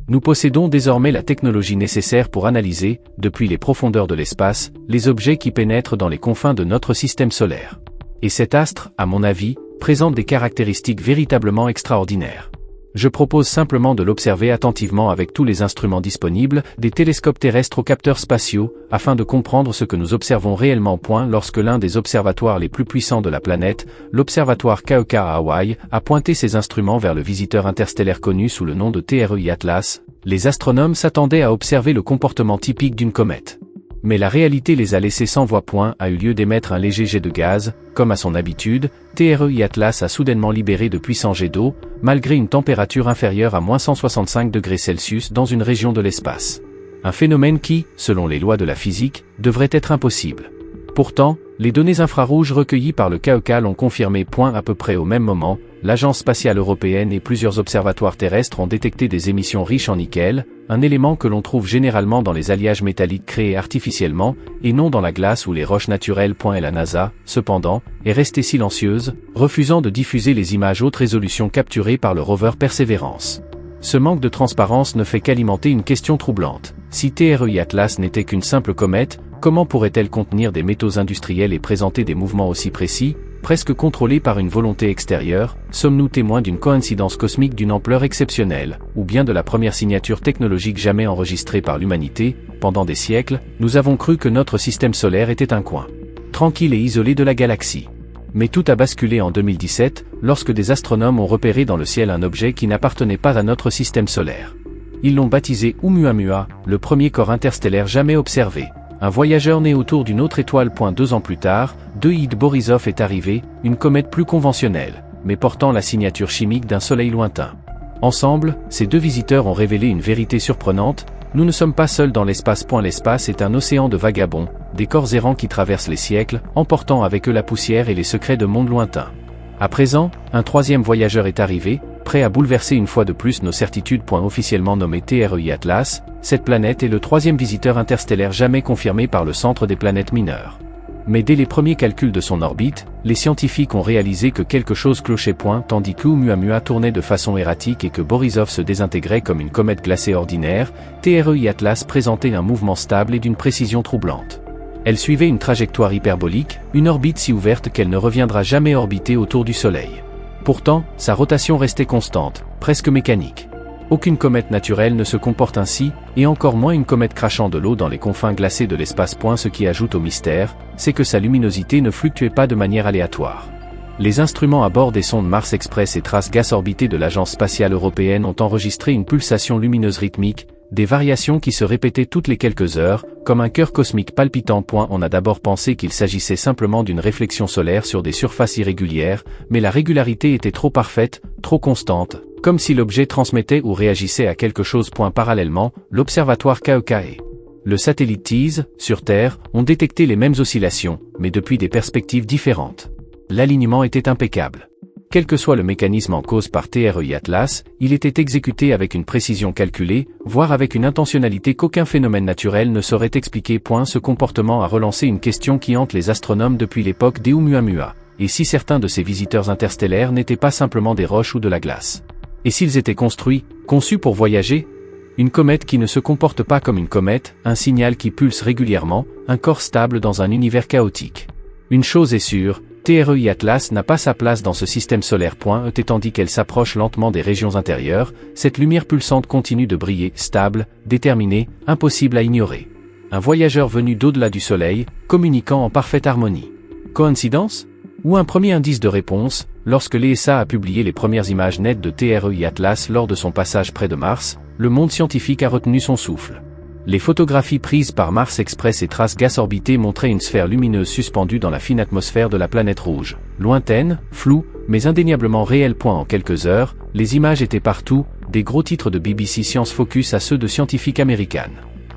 Nous possédons désormais la technologie nécessaire pour analyser, depuis les profondeurs de l'espace, les objets qui pénètrent dans les confins de notre système solaire. Et cet astre, à mon avis, présente des caractéristiques véritablement extraordinaires. Je propose simplement de l'observer attentivement avec tous les instruments disponibles, des télescopes terrestres aux capteurs spatiaux, afin de comprendre ce que nous observons réellement. Lorsque l'un des observatoires les plus puissants de la planète, l'observatoire KEK à Hawaï, a pointé ses instruments vers le visiteur interstellaire connu sous le nom de TREI Atlas, les astronomes s'attendaient à observer le comportement typique d'une comète. Mais la réalité les a laissés sans voix. A eu lieu d'émettre un léger jet de gaz, comme à son habitude, TREI Atlas a soudainement libéré de puissants jets d'eau, malgré une température inférieure à -165 degrés Celsius dans une région de l'espace. Un phénomène qui, selon les lois de la physique, devrait être impossible. Pourtant, les données infrarouges recueillies par le KEK l'ont confirmé. À peu près au même moment, l'Agence spatiale européenne et plusieurs observatoires terrestres ont détecté des émissions riches en nickel, un élément que l'on trouve généralement dans les alliages métalliques créés artificiellement, et non dans la glace ou les roches naturelles. Et la NASA, cependant, est restée silencieuse, refusant de diffuser les images haute résolution capturées par le rover Perseverance. Ce manque de transparence ne fait qu'alimenter une question troublante. Si TREI Atlas n'était qu'une simple comète, comment pourrait-elle contenir des métaux industriels et présenter des mouvements aussi précis, presque contrôlés par une volonté extérieure? Sommes-nous témoins d'une coïncidence cosmique d'une ampleur exceptionnelle, ou bien de la première signature technologique jamais enregistrée par l'humanité? Pendant des siècles, nous avons cru que notre système solaire était un coin tranquille et isolé de la galaxie. Mais tout a basculé en 2017, lorsque des astronomes ont repéré dans le ciel un objet qui n'appartenait pas à notre système solaire. Ils l'ont baptisé Oumuamua, le premier corps interstellaire jamais observé. Un voyageur né autour d'une autre étoile. 2 ans plus tard, Deuid Borisov est arrivé, une comète plus conventionnelle, mais portant la signature chimique d'un soleil lointain. Ensemble, ces deux visiteurs ont révélé une vérité surprenante: nous ne sommes pas seuls dans l'espace. L'espace est un océan de vagabonds, des corps errants qui traversent les siècles, emportant avec eux la poussière et les secrets de mondes lointains. À présent, un troisième voyageur est arrivé, prêt à bouleverser une fois de plus nos certitudes. Officiellement nommé TREI Atlas, cette planète est le troisième visiteur interstellaire jamais confirmé par le Centre des planètes mineures. Mais dès les premiers calculs de son orbite, les scientifiques ont réalisé que quelque chose clochait. Tandis que Oumuamua tournait de façon erratique et que Borisov se désintégrait comme une comète glacée ordinaire, TREI Atlas présentait un mouvement stable et d'une précision troublante. Elle suivait une trajectoire hyperbolique, une orbite si ouverte qu'elle ne reviendra jamais orbiter autour du Soleil. Pourtant, sa rotation restait constante, presque mécanique. Aucune comète naturelle ne se comporte ainsi, et encore moins une comète crachant de l'eau dans les confins glacés de l'espace. Ce qui ajoute au mystère, c'est que sa luminosité ne fluctuait pas de manière aléatoire. Les instruments à bord des sondes Mars Express et Trace Gas orbitées de l'Agence spatiale européenne ont enregistré une pulsation lumineuse rythmique, des variations qui se répétaient toutes les quelques heures, comme un cœur cosmique palpitant. On a d'abord pensé qu'il s'agissait simplement d'une réflexion solaire sur des surfaces irrégulières, mais la régularité était trop parfaite, trop constante, comme si l'objet transmettait ou réagissait à quelque chose. Parallèlement, l'observatoire KEK et le satellite TEAS, sur Terre, ont détecté les mêmes oscillations, mais depuis des perspectives différentes. L'alignement était impeccable. Quel que soit le mécanisme en cause par TREI Atlas, il était exécuté avec une précision calculée, voire avec une intentionnalité qu'aucun phénomène naturel ne saurait expliquer. Ce comportement a relancé une question qui hante les astronomes depuis l'époque des Oumuamua. Et si certains de ces visiteurs interstellaires n'étaient pas simplement des roches ou de la glace? Et s'ils étaient conçus pour voyager? Une comète qui ne se comporte pas comme une comète, un signal qui pulse régulièrement, un corps stable dans un univers chaotique. Une chose est sûre, TREI Atlas n'a pas sa place dans ce système solaire. Tandis qu'elle s'approche lentement des régions intérieures, cette lumière pulsante continue de briller, stable, déterminée, impossible à ignorer. Un voyageur venu d'au-delà du Soleil, communiquant en parfaite harmonie. Coïncidence? Ou un premier indice de réponse? Lorsque l'ESA a publié les premières images nettes de TREI Atlas lors de son passage près de Mars, le monde scientifique a retenu son souffle. Les photographies prises par Mars Express et Trace Gas orbitées montraient une sphère lumineuse suspendue dans la fine atmosphère de la planète rouge. Lointaine, floue, mais indéniablement réelle. En quelques heures, les images étaient partout, des gros titres de BBC Science Focus à ceux de Scientific American.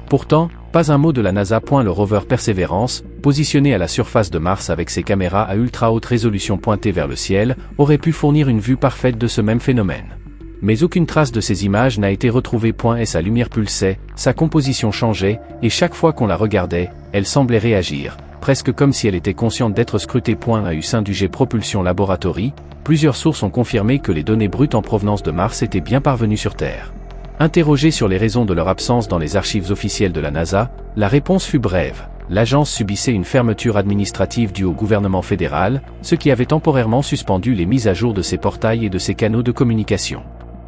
Pourtant, pas un mot de la NASA. Le rover Perseverance, positionné à la surface de Mars avec ses caméras à ultra haute résolution pointées vers le ciel, aurait pu fournir une vue parfaite de ce même phénomène. Mais aucune trace de ces images n'a été retrouvée. Et sa lumière pulsait, sa composition changeait, et chaque fois qu'on la regardait, elle semblait réagir, presque comme si elle était consciente d'être scrutée. Au sein du Jet Propulsion Laboratory, plusieurs sources ont confirmé que les données brutes en provenance de Mars étaient bien parvenues sur Terre. Interrogé sur les raisons de leur absence dans les archives officielles de la NASA, la réponse fut brève. L'agence subissait une fermeture administrative due au gouvernement fédéral, ce qui avait temporairement suspendu les mises à jour de ses portails et de ses canaux de communication.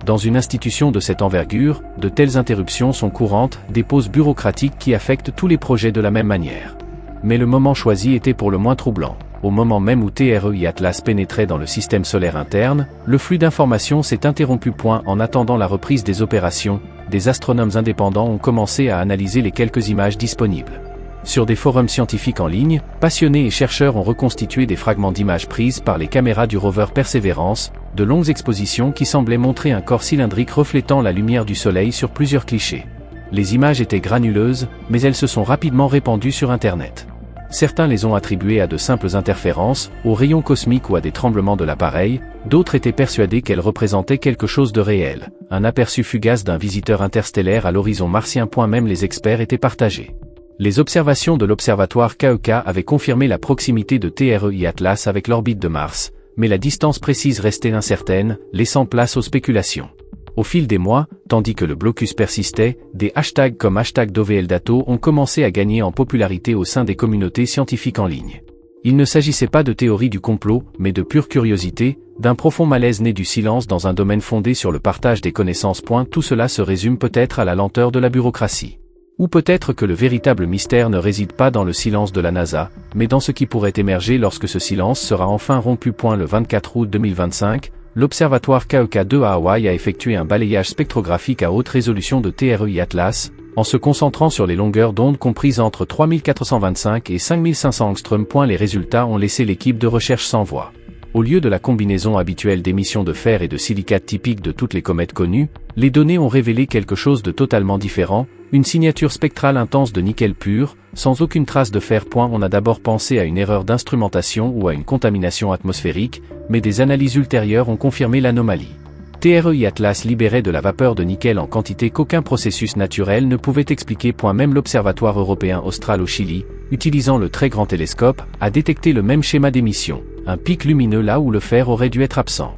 Dans une institution de cette envergure, de telles interruptions sont courantes, des pauses bureaucratiques qui affectent tous les projets de la même manière. Mais le moment choisi était pour le moins troublant. Au moment même où TREI Atlas pénétrait dans le système solaire interne, le flux d'informations s'est interrompu. En attendant la reprise des opérations, des astronomes indépendants ont commencé à analyser les quelques images disponibles. Sur des forums scientifiques en ligne, passionnés et chercheurs ont reconstitué des fragments d'images prises par les caméras du rover Perseverance, de longues expositions qui semblaient montrer un corps cylindrique reflétant la lumière du soleil sur plusieurs clichés. Les images étaient granuleuses, mais elles se sont rapidement répandues sur Internet. Certains les ont attribuées à de simples interférences, aux rayons cosmiques ou à des tremblements de l'appareil, d'autres étaient persuadés qu'elles représentaient quelque chose de réel, un aperçu fugace d'un visiteur interstellaire à l'horizon martien. Même les experts étaient partagés. Les observations de l'observatoire KEK avaient confirmé la proximité de TREI Atlas avec l'orbite de Mars, mais la distance précise restait incertaine, laissant place aux spéculations. Au fil des mois, tandis que le blocus persistait, des hashtags comme #DovLDato ont commencé à gagner en popularité au sein des communautés scientifiques en ligne. Il ne s'agissait pas de théorie du complot, mais de pure curiosité, d'un profond malaise né du silence dans un domaine fondé sur le partage des connaissances. Tout cela se résume peut-être à la lenteur de la bureaucratie. Ou peut-être que le véritable mystère ne réside pas dans le silence de la NASA, mais dans ce qui pourrait émerger lorsque ce silence sera enfin rompu. Le 24 août 2025, l'observatoire KEK-2 à Hawaï a effectué un balayage spectrographique à haute résolution de TREI Atlas, en se concentrant sur les longueurs d'onde comprises entre 3425 et 5500 angstroms. Les résultats ont laissé l'équipe de recherche sans voix. Au lieu de la combinaison habituelle d'émissions de fer et de silicate typique de toutes les comètes connues, les données ont révélé quelque chose de totalement différent, une signature spectrale intense de nickel pur, sans aucune trace de fer. On a d'abord pensé à une erreur d'instrumentation ou à une contamination atmosphérique, mais des analyses ultérieures ont confirmé l'anomalie. TREI Atlas libérait de la vapeur de nickel en quantité qu'aucun processus naturel ne pouvait expliquer. Même l'Observatoire européen austral au Chili, utilisant le très grand télescope, a détecté le même schéma d'émission, un pic lumineux là où le fer aurait dû être absent.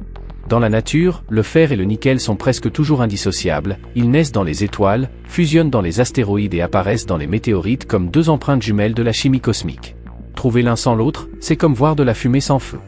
Dans la nature, le fer et le nickel sont presque toujours indissociables, ils naissent dans les étoiles, fusionnent dans les astéroïdes et apparaissent dans les météorites comme deux empreintes jumelles de la chimie cosmique. Trouver l'un sans l'autre, c'est comme voir de la fumée sans feu.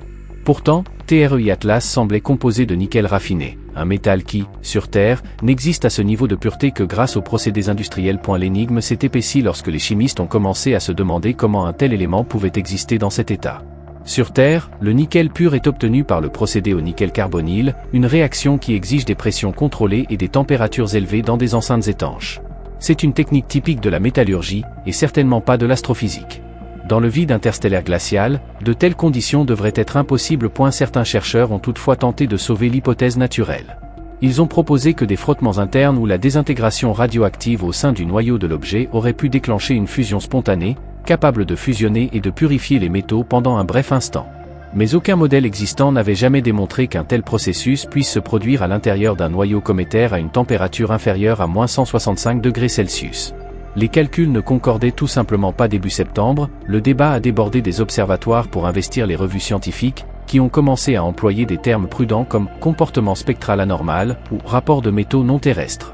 Pourtant, TREI Atlas semblait composé de nickel raffiné, un métal qui, sur Terre, n'existe à ce niveau de pureté que grâce aux procédés industriels. L'énigme s'est épaissie lorsque les chimistes ont commencé à se demander comment un tel élément pouvait exister dans cet état. Sur Terre, le nickel pur est obtenu par le procédé au nickel carbonyle, une réaction qui exige des pressions contrôlées et des températures élevées dans des enceintes étanches. C'est une technique typique de la métallurgie, et certainement pas de l'astrophysique. Dans le vide interstellaire glacial, de telles conditions devraient être impossibles. Certains chercheurs ont toutefois tenté de sauver l'hypothèse naturelle. Ils ont proposé que des frottements internes ou la désintégration radioactive au sein du noyau de l'objet auraient pu déclencher une fusion spontanée, capable de fusionner et de purifier les métaux pendant un bref instant. Mais aucun modèle existant n'avait jamais démontré qu'un tel processus puisse se produire à l'intérieur d'un noyau cométaire à une température inférieure à -165°C. Les calculs ne concordaient tout simplement pas. Début septembre, le débat a débordé des observatoires pour investir les revues scientifiques, qui ont commencé à employer des termes prudents comme « comportement spectral anormal » ou « rapport de métaux non terrestres ».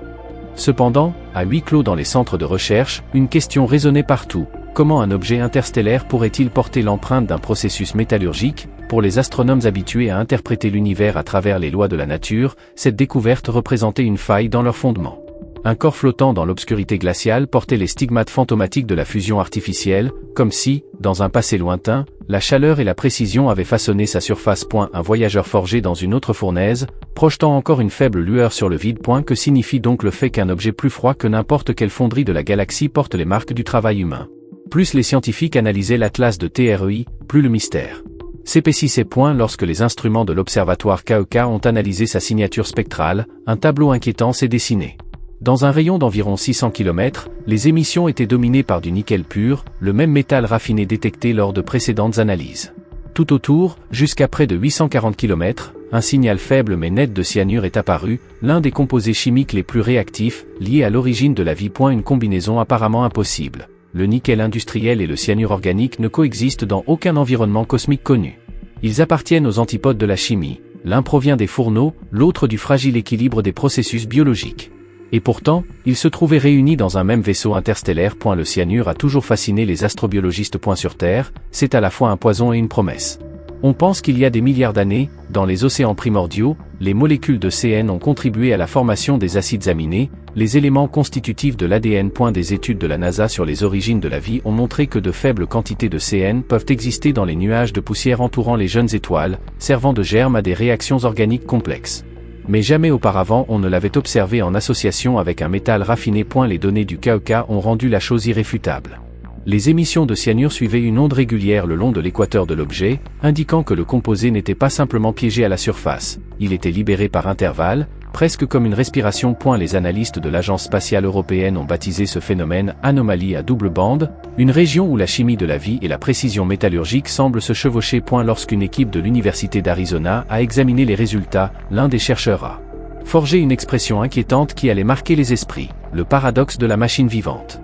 Cependant, à huis clos dans les centres de recherche, une question résonnait partout. Comment un objet interstellaire pourrait-il porter l'empreinte d'un processus métallurgique? Pour les astronomes habitués à interpréter l'univers à travers les lois de la nature, cette découverte représentait une faille dans leur fondement. Un corps flottant dans l'obscurité glaciale portait les stigmates fantomatiques de la fusion artificielle, comme si, dans un passé lointain, la chaleur et la précision avaient façonné sa surface. Un voyageur forgé dans une autre fournaise, projetant encore une faible lueur sur le vide. Que signifie donc le fait qu'un objet plus froid que n'importe quelle fonderie de la galaxie porte les marques du travail humain? Plus les scientifiques analysaient l'atlas de TREI, plus le mystère s'épaississait. Lorsque les instruments de l'observatoire KEK ont analysé sa signature spectrale, un tableau inquiétant s'est dessiné. Dans un rayon d'environ 600 km, les émissions étaient dominées par du nickel pur, le même métal raffiné détecté lors de précédentes analyses. Tout autour, jusqu'à près de 840 km, un signal faible mais net de cyanure est apparu, l'un des composés chimiques les plus réactifs, liés à l'origine de la vie. Une combinaison apparemment impossible. Le nickel industriel et le cyanure organique ne coexistent dans aucun environnement cosmique connu. Ils appartiennent aux antipodes de la chimie, l'un provient des fourneaux, l'autre du fragile équilibre des processus biologiques. Et pourtant, ils se trouvaient réunis dans un même vaisseau interstellaire. Le cyanure a toujours fasciné les astrobiologistes. Sur Terre, c'est à la fois un poison et une promesse. On pense qu'il y a des milliards d'années, dans les océans primordiaux, les molécules de CN ont contribué à la formation des acides aminés, les éléments constitutifs de l'ADN. Des études de la NASA sur les origines de la vie ont montré que de faibles quantités de CN peuvent exister dans les nuages de poussière entourant les jeunes étoiles, servant de germe à des réactions organiques complexes. Mais jamais auparavant on ne l'avait observé en association avec un métal raffiné. Les données du KEK ont rendu la chose irréfutable. Les émissions de cyanure suivaient une onde régulière le long de l'équateur de l'objet, indiquant que le composé n'était pas simplement piégé à la surface, il était libéré par intervalles, presque comme une respiration. Les analystes de l'Agence spatiale européenne ont baptisé ce phénomène anomalie à double bande, une région où la chimie de la vie et la précision métallurgique semblent se chevaucher. Lorsqu'une équipe de l'Université d'Arizona a examiné les résultats, l'un des chercheurs a forgé une expression inquiétante qui allait marquer les esprits, le paradoxe de la machine vivante.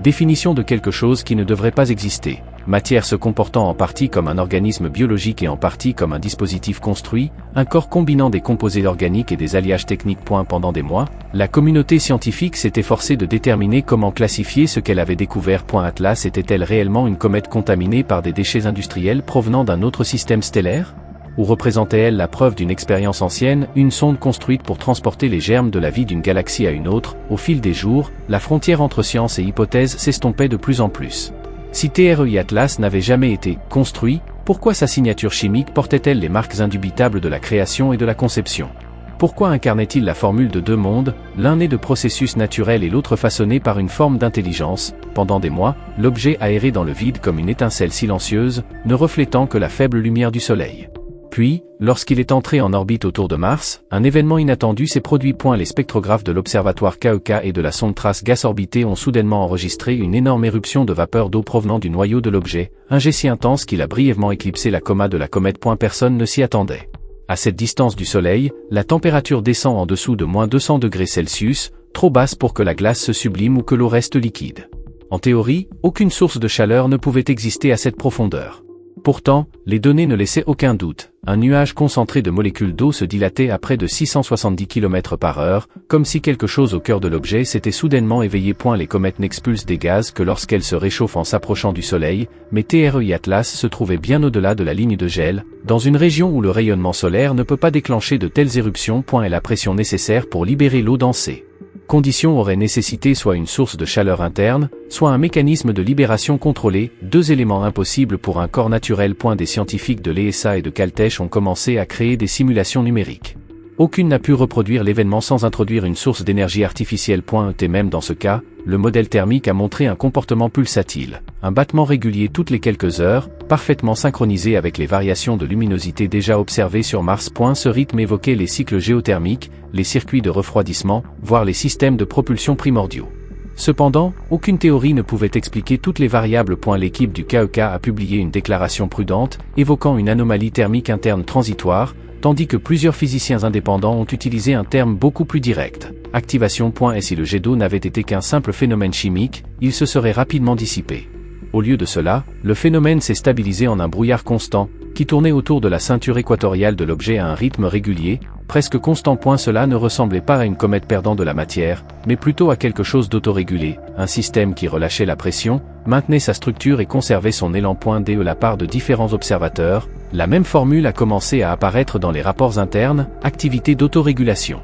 Définition de quelque chose qui ne devrait pas exister, matière se comportant en partie comme un organisme biologique et en partie comme un dispositif construit, un corps combinant des composés organiques et des alliages techniques. Pendant des mois, la communauté scientifique s'est efforcée de déterminer comment classifier ce qu'elle avait découvert. Atlas était-elle réellement une comète contaminée par des déchets industriels provenant d'un autre système stellaire ? Ou représentait-elle la preuve d'une expérience ancienne, une sonde construite pour transporter les germes de la vie d'une galaxie à une autre? Au fil des jours, la frontière entre science et hypothèse s'estompait de plus en plus. Si TREI Atlas n'avait jamais été construit, pourquoi sa signature chimique portait-elle les marques indubitables de la création et de la conception? Pourquoi incarnait-il la formule de deux mondes, l'un né de processus naturels et l'autre façonné par une forme d'intelligence? Pendant des mois, l'objet a erré dans le vide comme une étincelle silencieuse, ne reflétant que la faible lumière du Soleil. Puis, lorsqu'il est entré en orbite autour de Mars, un événement inattendu s'est produit. Les spectrographes de l'observatoire KEK et de la sonde Trace Gas Orbité ont soudainement enregistré une énorme éruption de vapeur d'eau provenant du noyau de l'objet, un jet si intense qu'il a brièvement éclipsé la coma de la comète. Personne ne s'y attendait. À cette distance du Soleil, la température descend en dessous de -200 degrés Celsius, trop basse pour que la glace se sublime ou que l'eau reste liquide. En théorie, aucune source de chaleur ne pouvait exister à cette profondeur. Pourtant, les données ne laissaient aucun doute. Un nuage concentré de molécules d'eau se dilatait à près de 670 km/h, comme si quelque chose au cœur de l'objet s'était soudainement éveillé. Les comètes n'expulsent des gaz que lorsqu'elles se réchauffent en s'approchant du Soleil, mais TREI Atlas se trouvait bien au-delà de la ligne de gel, dans une région où le rayonnement solaire ne peut pas déclencher de telles éruptions. Et la pression nécessaire pour libérer l'eau dansée. Condition aurait nécessité soit une source de chaleur interne, soit un mécanisme de libération contrôlé, deux éléments impossibles pour un corps naturel. Des scientifiques de l'ESA et de Caltech ont commencé à créer des simulations numériques. Aucune n'a pu reproduire l'événement sans introduire une source d'énergie artificielle. Et même dans ce cas, le modèle thermique a montré un comportement pulsatile, un battement régulier toutes les quelques heures, parfaitement synchronisé avec les variations de luminosité déjà observées sur Mars. Ce rythme évoquait les cycles géothermiques, les circuits de refroidissement, voire les systèmes de propulsion primordiaux. Cependant, aucune théorie ne pouvait expliquer toutes les variables. L'équipe du KEK a publié une déclaration prudente, évoquant une anomalie thermique interne transitoire, tandis que plusieurs physiciens indépendants ont utilisé un terme beaucoup plus direct, activation. Et si le jet d'eau n'avait été qu'un simple phénomène chimique, il se serait rapidement dissipé. Au lieu de cela, le phénomène s'est stabilisé en un brouillard constant, qui tournait autour de la ceinture équatoriale de l'objet à un rythme régulier, presque constant. Cela ne ressemblait pas à une comète perdant de la matière, mais plutôt à quelque chose d'autorégulé, un système qui relâchait la pression, maintenait sa structure et conservait son élan. De la part de différents observateurs, la même formule a commencé à apparaître dans les rapports internes, activité d'autorégulation.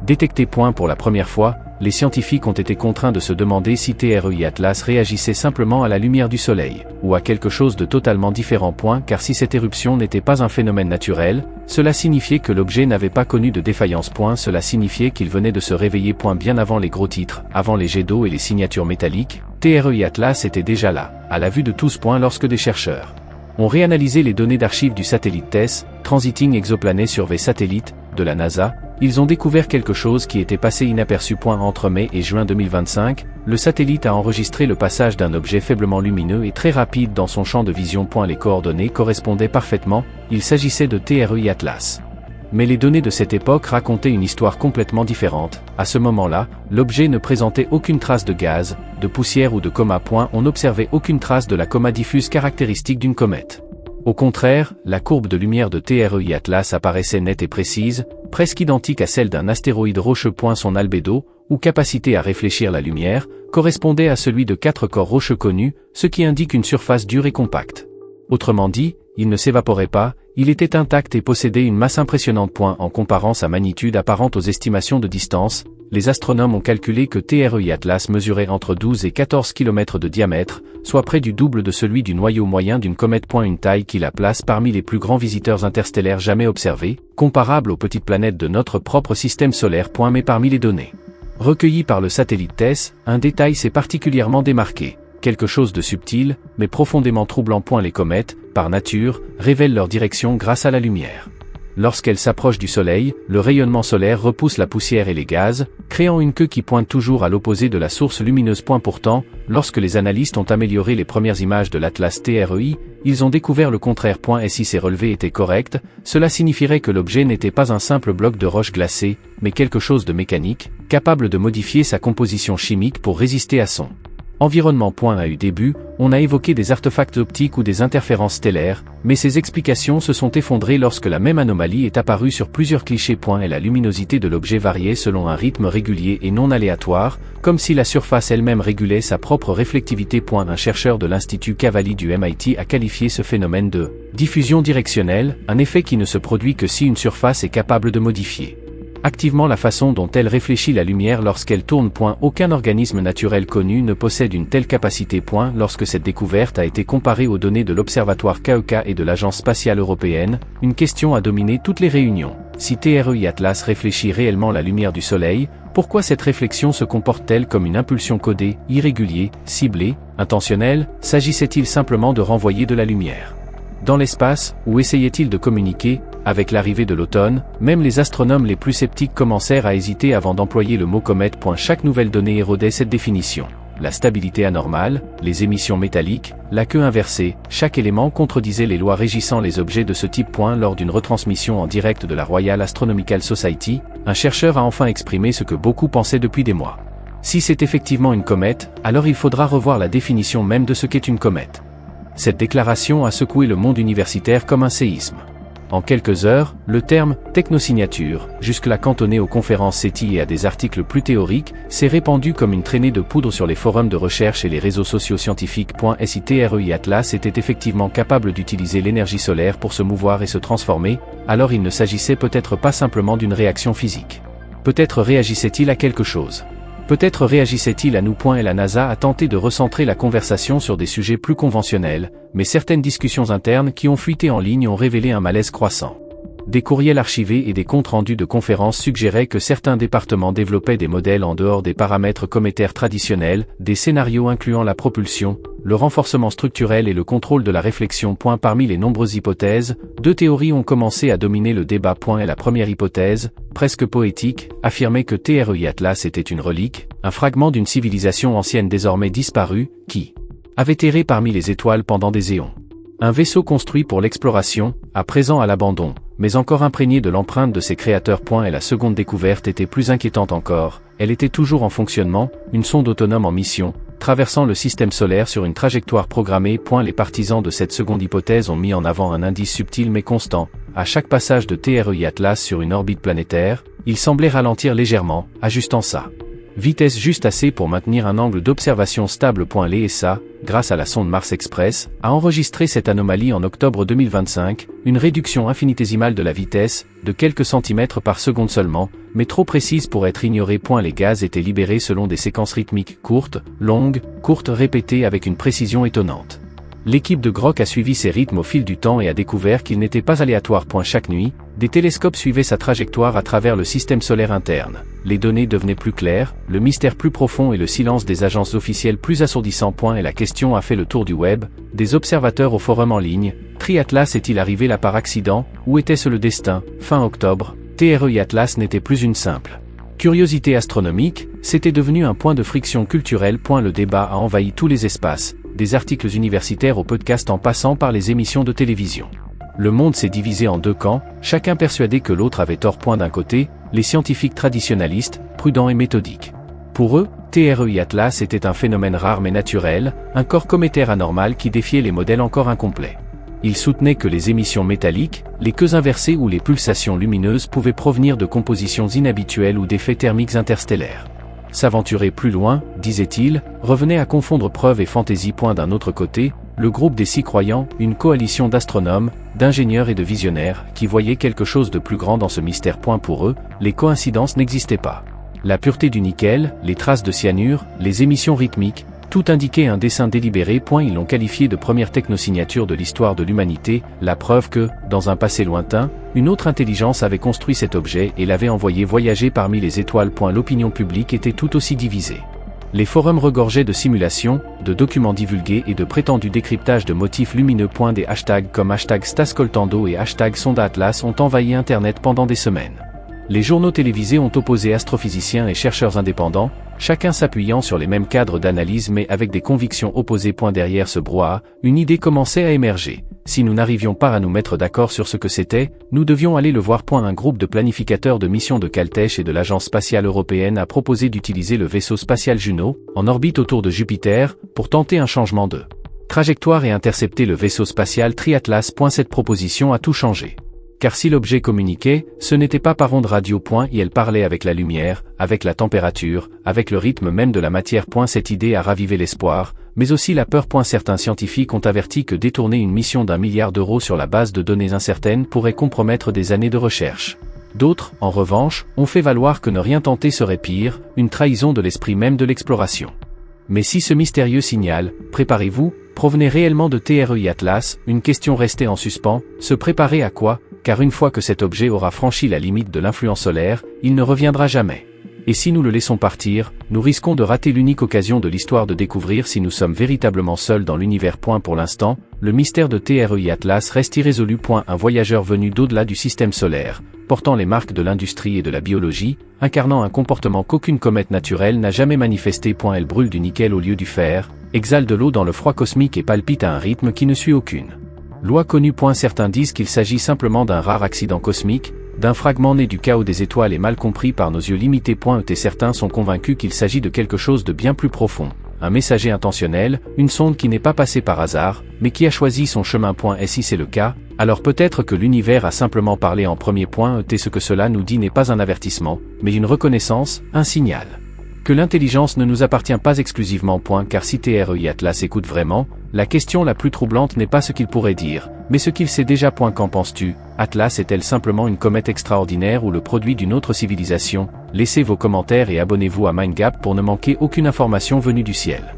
Détectée. Pour la première fois, les scientifiques ont été contraints de se demander si TREI Atlas réagissait simplement à la lumière du Soleil, ou à quelque chose de totalement différent. Car si cette éruption n'était pas un phénomène naturel, cela signifiait que l'objet n'avait pas connu de défaillance. Cela signifiait qu'il venait de se réveiller. Bien avant les gros titres, avant les jets d'eau et les signatures métalliques, TREI Atlas était déjà là, à la vue de tous. Lorsque des chercheurs ont réanalysé les données d'archives du satellite TESS, Transiting Exoplanet Survey Satellite, de la NASA, ils ont découvert quelque chose qui était passé inaperçu. Entre mai et juin 2025, le satellite a enregistré le passage d'un objet faiblement lumineux et très rapide dans son champ de vision. Les coordonnées correspondaient parfaitement, il s'agissait de TREI Atlas. Mais les données de cette époque racontaient une histoire complètement différente. À ce moment-là, l'objet ne présentait aucune trace de gaz, de poussière ou de coma. On n'observait aucune trace de la coma diffuse caractéristique d'une comète. Au contraire, la courbe de lumière de TREI Atlas apparaissait nette et précise, presque identique à celle d'un astéroïde rocheux. Son albédo, ou capacité à réfléchir la lumière, correspondait à celui de 4 corps rocheux connus, ce qui indique une surface dure et compacte. Autrement dit, il ne s'évaporait pas, il était intact et possédait une masse impressionnante. En comparant sa magnitude apparente aux estimations de distance, les astronomes ont calculé que TREI Atlas mesurait entre 12 et 14 km de diamètre, soit près du double de celui du noyau moyen d'une comète. Une taille qui la place parmi les plus grands visiteurs interstellaires jamais observés, comparable aux petites planètes de notre propre système solaire. Mais parmi les données recueillies par le satellite TESS, un détail s'est particulièrement démarqué. Quelque chose de subtil, mais profondément troublant. Les comètes, par nature, révèlent leur direction grâce à la lumière. Lorsqu'elles s'approchent du Soleil, le rayonnement solaire repousse la poussière et les gaz, créant une queue qui pointe toujours à l'opposé de la source lumineuse. Pourtant, lorsque les analystes ont amélioré les premières images de l'Atlas TREI, ils ont découvert le contraire. Et si ces relevés étaient corrects, cela signifierait que l'objet n'était pas un simple bloc de roche glacée, mais quelque chose de mécanique, capable de modifier sa composition chimique pour résister à son environnement. A eu début, on a évoqué des artefacts optiques ou des interférences stellaires, mais ces explications se sont effondrées lorsque la même anomalie est apparue sur plusieurs clichés. Et la luminosité de l'objet variait selon un rythme régulier et non aléatoire, comme si la surface elle-même régulait sa propre réflectivité. Un chercheur de l'Institut Cavalli du MIT a qualifié ce phénomène de diffusion directionnelle, un effet qui ne se produit que si une surface est capable de modifier activement la façon dont elle réfléchit la lumière lorsqu'elle tourne. Aucun organisme naturel connu ne possède une telle capacité. Lorsque cette découverte a été comparée aux données de l'Observatoire KEK et de l'Agence spatiale européenne, une question a dominé toutes les réunions. Si TREI Atlas réfléchit réellement la lumière du Soleil, pourquoi cette réflexion se comporte-t-elle comme une impulsion codée, irrégulière, ciblée, intentionnelle? S'agissait-il simplement de renvoyer de la lumière dans l'espace, ou essayait-il de communiquer? Avec l'arrivée de l'automne, même les astronomes les plus sceptiques commencèrent à hésiter avant d'employer le mot comète. Chaque nouvelle donnée érodait cette définition. La stabilité anormale, les émissions métalliques, la queue inversée, chaque élément contredisait les lois régissant les objets de ce type. Lors d'une retransmission en direct de la Royal Astronomical Society, un chercheur a enfin exprimé ce que beaucoup pensaient depuis des mois. Si c'est effectivement une comète, alors il faudra revoir la définition même de ce qu'est une comète. Cette déclaration a secoué le monde universitaire comme un séisme. En quelques heures, le terme « technosignature », jusque-là cantonné aux conférences SETI et à des articles plus théoriques, s'est répandu comme une traînée de poudre sur les forums de recherche et les réseaux sociaux scientifiques. Si TREI Atlas était effectivement capable d'utiliser l'énergie solaire pour se mouvoir et se transformer, alors il ne s'agissait peut-être pas simplement d'une réaction physique. Peut-être réagissait-il à quelque chose. Peut-être réagissait-il à nous. Et la NASA a tenté de recentrer la conversation sur des sujets plus conventionnels, mais certaines discussions internes qui ont fuité en ligne ont révélé un malaise croissant. Des courriels archivés et des comptes rendus de conférences suggéraient que certains départements développaient des modèles en dehors des paramètres cométaires traditionnels, des scénarios incluant la propulsion, le renforcement structurel et le contrôle de la réflexion. Parmi les nombreuses hypothèses, 2 théories ont commencé à dominer le débat. Et la première hypothèse, presque poétique, affirmait que TREI Atlas était une relique, un fragment d'une civilisation ancienne désormais disparue, qui avait erré parmi les étoiles pendant des éons. Un vaisseau construit pour l'exploration, à présent à l'abandon, mais encore imprégné de l'empreinte de ses créateurs. Et la seconde découverte était plus inquiétante encore, elle était toujours en fonctionnement, une sonde autonome en mission, traversant le système solaire sur une trajectoire programmée. Les partisans de cette seconde hypothèse ont mis en avant un indice subtil mais constant. À chaque passage de TREI Atlas sur une orbite planétaire, il semblait ralentir légèrement, ajustant sa vitesse juste assez pour maintenir un angle d'observation stable. L'ESA, grâce à la sonde Mars Express, a enregistré cette anomalie en octobre 2025, une réduction infinitésimale de la vitesse, de quelques centimètres par seconde seulement, mais trop précise pour être ignorée. Les gaz étaient libérés selon des séquences rythmiques courtes, longues, courtes répétées avec une précision étonnante. L'équipe de Grok a suivi ces rythmes au fil du temps et a découvert qu'ils n'étaient pas aléatoires. Chaque nuit, des télescopes suivaient sa trajectoire à travers le système solaire interne. Les données devenaient plus claires, le mystère plus profond et le silence des agences officielles plus assourdissant. Et la question a fait le tour du web, des observateurs au forum en ligne. TREI-Atlas est-il arrivé là par accident, ou était-ce le destin? Fin octobre, TREI Atlas n'était plus une simple curiosité astronomique, c'était devenu un point de friction culturelle. Le débat a envahi tous les espaces, des articles universitaires au podcast en passant par les émissions de télévision. Le monde s'est divisé en 2 camps, chacun persuadé que l'autre avait tort. D'un côté, les scientifiques traditionalistes, prudents et méthodiques. Pour eux, TREI Atlas était un phénomène rare mais naturel, un corps cométaire anormal qui défiait les modèles encore incomplets. Il soutenait que les émissions métalliques, les queues inversées ou les pulsations lumineuses pouvaient provenir de compositions inhabituelles ou d'effets thermiques interstellaires. S'aventurer plus loin, disait-il, revenait à confondre preuve et fantaisie. D'un autre côté, le groupe des 6 croyants, une coalition d'astronomes, d'ingénieurs et de visionnaires, qui voyaient quelque chose de plus grand dans ce mystère. Pour eux, les coïncidences n'existaient pas. La pureté du nickel, les traces de cyanure, les émissions rythmiques, tout indiquait un dessein délibéré. Ils l'ont qualifié de première technosignature de l'histoire de l'humanité, la preuve que, dans un passé lointain, une autre intelligence avait construit cet objet et l'avait envoyé voyager parmi les étoiles. L'opinion publique était tout aussi divisée. Les forums regorgeaient de simulations, de documents divulgués et de prétendus décryptages de motifs lumineux. Des hashtags comme #StasColtando et #SondaAtlas ont envahi Internet pendant des semaines. Les journaux télévisés ont opposé astrophysiciens et chercheurs indépendants, chacun s'appuyant sur les mêmes cadres d'analyse mais avec des convictions opposées. Derrière ce brouhaha, une idée commençait à émerger. Si nous n'arrivions pas à nous mettre d'accord sur ce que c'était, nous devions aller le voir. Un groupe de planificateurs de missions de Caltech et de l'Agence spatiale européenne a proposé d'utiliser le vaisseau spatial Juno, en orbite autour de Jupiter, pour tenter un changement de trajectoire et intercepter le vaisseau spatial Triatlas. Cette proposition a tout changé. Car si l'objet communiquait, ce n'était pas par ondes radio. Et elle parlait avec la lumière, avec la température, avec le rythme même de la matière. Cette idée a ravivé l'espoir, mais aussi la peur. Certains scientifiques ont averti que détourner une mission d'1 milliard d'euros sur la base de données incertaines pourrait compromettre des années de recherche. D'autres, en revanche, ont fait valoir que ne rien tenter serait pire, une trahison de l'esprit même de l'exploration. Mais si ce mystérieux signal, préparez-vous, provenait réellement de TRI-Atlas, une question restait en suspens, se préparer à quoi? Car une fois que cet objet aura franchi la limite de l'influence solaire, il ne reviendra jamais. Et si nous le laissons partir, nous risquons de rater l'unique occasion de l'histoire de découvrir si nous sommes véritablement seuls dans l'univers. Pour l'instant, le mystère de TRI-Atlas reste irrésolu. Un voyageur venu d'au-delà du système solaire, portant les marques de l'industrie et de la biologie, incarnant un comportement qu'aucune comète naturelle n'a jamais manifesté. Elle brûle du nickel au lieu du fer, exhale de l'eau dans le froid cosmique et palpite à un rythme qui ne suit aucune loi connue. Certains disent qu'il s'agit simplement d'un rare accident cosmique, d'un fragment né du chaos des étoiles et mal compris par nos yeux limités. Et certains sont convaincus qu'il s'agit de quelque chose de bien plus profond, un messager intentionnel, une sonde qui n'est pas passée par hasard, mais qui a choisi son chemin. Et si c'est le cas, alors peut-être que l'univers a simplement parlé en premier. Et ce que cela nous dit n'est pas un avertissement, mais une reconnaissance, un signal. Que l'intelligence ne nous appartient pas exclusivement. Car si TRI-Atlas écoute vraiment, la question la plus troublante n'est pas ce qu'il pourrait dire, mais ce qu'il sait déjà. Qu'en penses-tu? Atlas est-elle simplement une comète extraordinaire ou le produit d'une autre civilisation? Laissez vos commentaires et abonnez-vous à MindGap pour ne manquer aucune information venue du ciel.